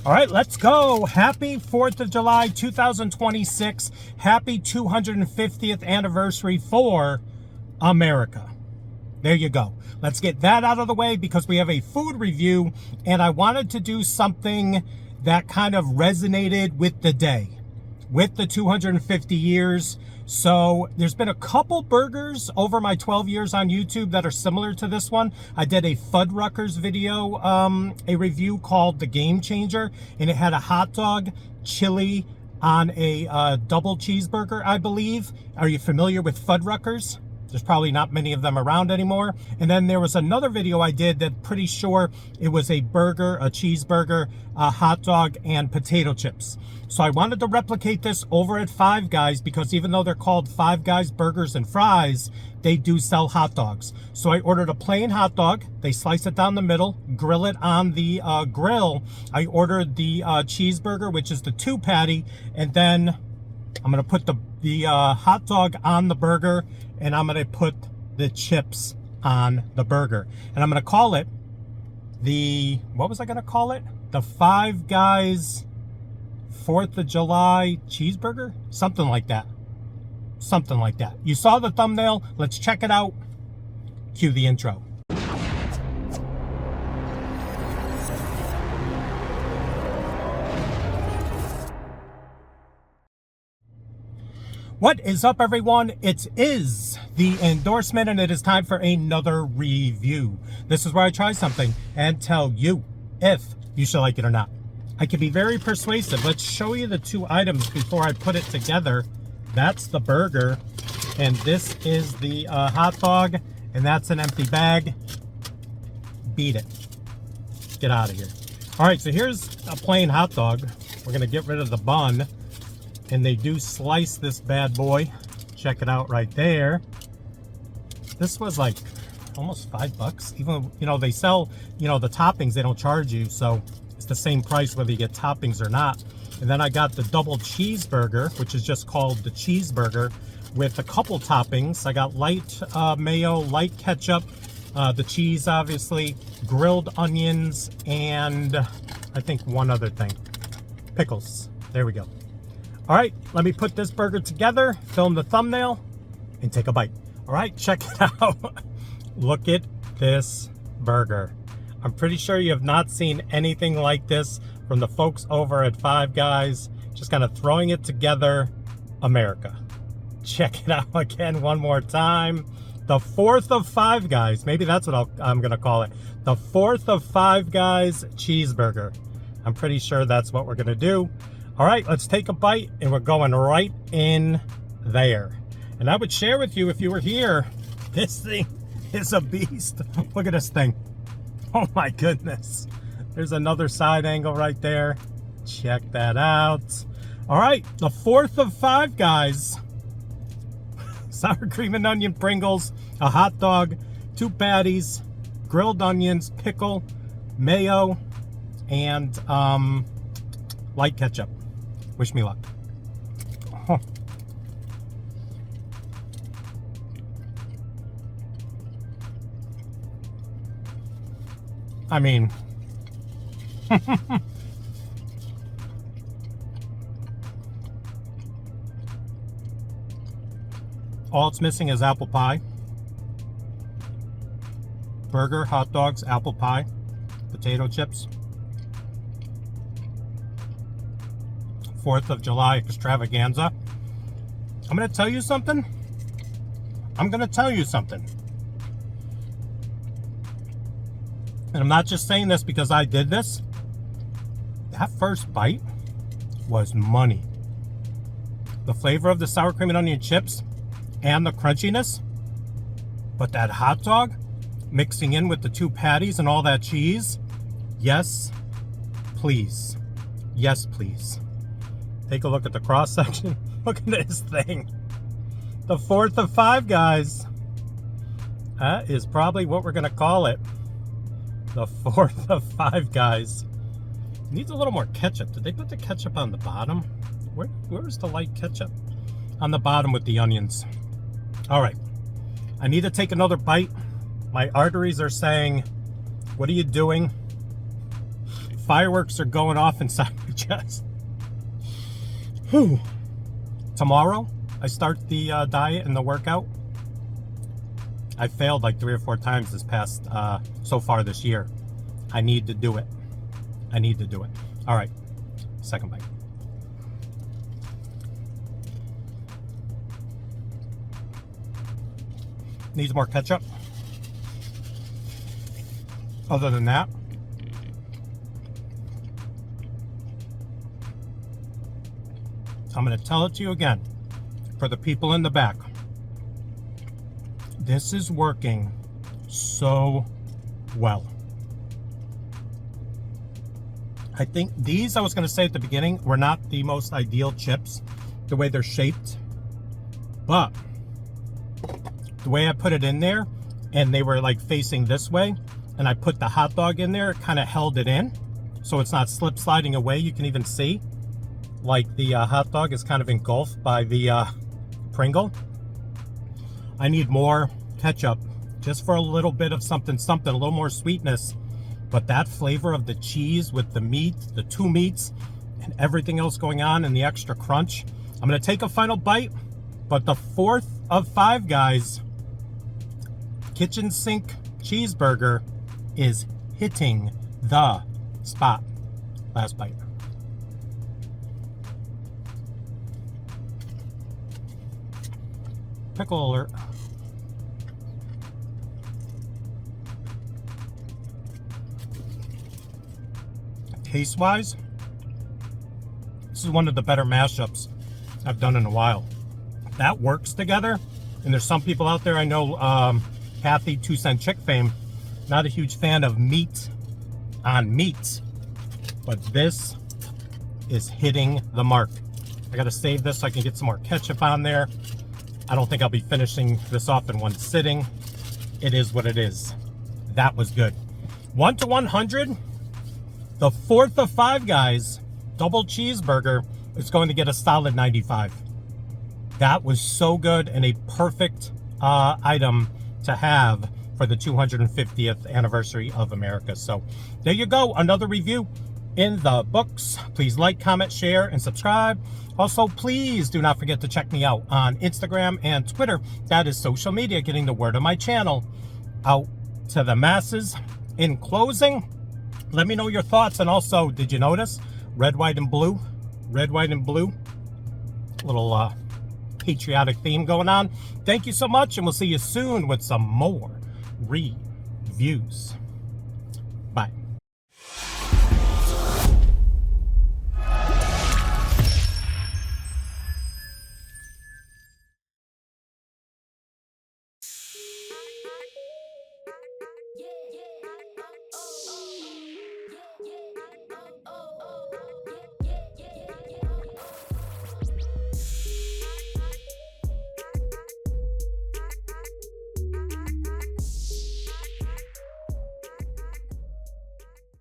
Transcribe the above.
All right, let's go. Happy 4th of July, 2026. Happy 250th anniversary for America. There you go. Let's get that out of the way because we have a food review and I wanted to do something that kind of resonated with the day, with the 250 years. So there's been a couple burgers over my 12 years on YouTube that are similar to this one. I did a Fuddruckers video, a review called The Game Changer, and it had a hot dog, chili on a double cheeseburger, I believe. Are you familiar with Fuddruckers? There's probably not many of them around anymore. And then there was another video I did that pretty sure it was a burger, a cheeseburger, a hot dog, and potato chips. So I wanted to replicate this over at Five Guys because even though they're called Five Guys Burgers and Fries, they do sell hot dogs. So I ordered a plain hot dog. They slice it down the middle, grill it on the grill. I ordered the cheeseburger, which is the 2-patty, and then I'm gonna put the hot dog on the burger, and I'm gonna put the chips on the burger. And I'm gonna call it what was I gonna call it? The Five Guys 4th of July cheeseburger? Something like that. Something like that. You saw the thumbnail. Let's check it out. Cue the intro. What is up, everyone? It is the endorsement, and it is time for another review. This is where I try something and tell you if you should like it or not. I can be very persuasive. Let's show you the two items before I put it together. That's the burger, and this is the hot dog, and that's an empty bag. Beat it. Get out of here. All right, so here's a plain hot dog. We're gonna get rid of the bun. And they do slice this bad boy. Check it out right there. This was like almost $5. Even, you know, they sell, you know, the toppings, they don't charge you. So it's the same price whether you get toppings or not. And then I got the double cheeseburger, which is just called the cheeseburger, with a couple toppings. I got light mayo, light ketchup, the cheese obviously, grilled onions, and I think one other thing. Pickles. There we go. All right, let me put this burger together, film the thumbnail, and take a bite. All right, check it out. Look at this burger. I'm pretty sure you have not seen anything like this from the folks over at Five Guys. Just kind of throwing it together. America. Check it out again one more time. The 4th of Five Guys. Maybe that's what I'm going to call it. The 4th of Five Guys cheeseburger. I'm pretty sure that's what we're going to do. All right, let's take a bite, and we're going right in there. And I would share with you if you were here, this thing is a beast. Look at this thing. Oh my goodness. There's another side angle right there. Check that out. All right, the 4th of Five Guys. Sour cream and onion Pringles, a hot dog, 2 patties, grilled onions, pickle, mayo, and light ketchup. Wish me luck. Oh. I mean, all it's missing is apple pie. Burger, hot dogs, apple pie, potato chips. 4th of July extravaganza. I'm going to tell you something. And I'm not just saying this because I did this. That first bite was money. The flavor of the sour cream and onion chips and the crunchiness. But that hot dog mixing in with the 2 patties and all that cheese. Yes, please. Yes, please. Take a look at the cross section. Look at this thing. The 4th of Five Guys. That is probably what we're going to call it. The 4th of Five Guys. Needs a little more ketchup. Did they put the ketchup on the bottom? Where is the light ketchup? On the bottom with the onions. All right. I need to take another bite. My arteries are saying, what are you doing? Fireworks are going off inside my chest. Whew. Tomorrow, I start the diet and the workout. I failed like 3 or 4 times this past, so far this year. I need to do it. I need to do it. All right, second bite. Needs more ketchup. Other than that, I'm going to tell it to you again for the people in the back. This is working so well. I think these, I was going to say at the beginning, were not the most ideal chips, the way they're shaped. But the way I put it in there, and they were like facing this way, and I put the hot dog in there, it kind of held it in. So it's not slip sliding away. You can even see like the hot dog is kind of engulfed by the Pringle. I need more ketchup just for a little bit of something, a little more sweetness. But that flavor of the cheese with the meat, the 2 meats, and everything else going on, and the extra crunch. I'm going to take a final bite, but the 4th of Five Guys kitchen sink cheeseburger is hitting the spot. Last bite. Pickle alert. Taste-wise, this is one of the better mashups I've done in a while. That works together, and there's some people out there, I know, Kathy, 2 Cent Chick fame, not a huge fan of meat on meat, but this is hitting the mark. I gotta save this so I can get some more ketchup on there. I don't think I'll be finishing this off in one sitting. It is what it is. That was good. 1 to 100, the 4th of Five Guys double cheeseburger is going to get a solid 95. That was so good, and a perfect item to have for the 250th anniversary of America. So there you go, another review in the books. Please like, comment, share, and subscribe. Also, please do not forget to check me out on Instagram and Twitter. That is social media, getting the word of my channel out to the masses. In closing, let me know your thoughts. And also, did you notice red, white, and blue? Red, white, and blue. Little patriotic theme going on. Thank you so much, and we'll see you soon with some more reviews. Bye.